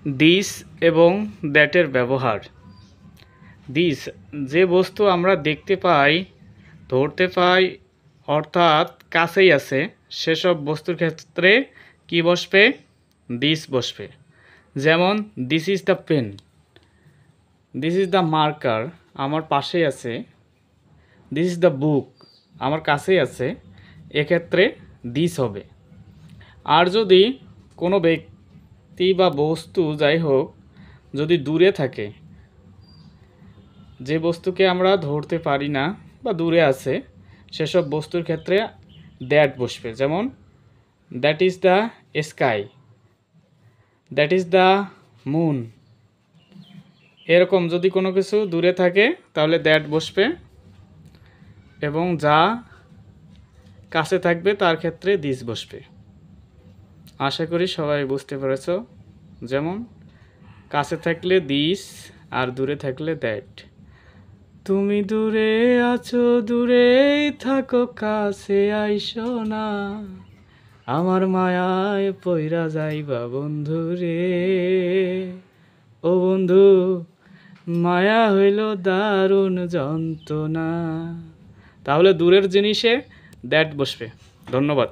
This এবং দ্যাটের ব্যবহার। This যে বস্তু আমরা দেখতে পাই, ধরতে পাই, অর্থাৎ কাছেই আছে, সেসব বস্তুর ক্ষেত্রে কি বসবে? দিস বসবে। যেমন this is the pen, this is the marker, আমার পাশেই আছে। দিস ইজ দ্য বুক, আমার কাছেই আছে, এক্ষেত্রে দিস হবে। আর যদি কোনো ব্যক্তি বা বস্তু যাই হোক যদি দূরে থাকে, যে বস্তুকে আমরা ধরতে পারি না বা দূরে আছে, সেসব বস্তুর ক্ষেত্রে দ্যাট বসবে। যেমন that is the sky, that is the moon. এরকম যদি কোনো কিছু দূরে থাকে তাহলে দ্যাট বসবে, এবং যা কাছে থাকবে তার ক্ষেত্রে দিস বসবে। আশা করি সবাই বুঝতে পেরেছ। যেমন কাছে থাকলে দিস আর দূরে থাকলে দ্যাট। তুমি দূরে আছো, দূরেই থাকো, কাছে আইসো না, আমার মায়ায় পইরা যাইবা বন্ধু রে। ও বন্ধু, মায়া হইল দারুণ যন্ত্রণা। তাহলে দূরের জিনিসে দ্যাট বসবে। ধন্যবাদ।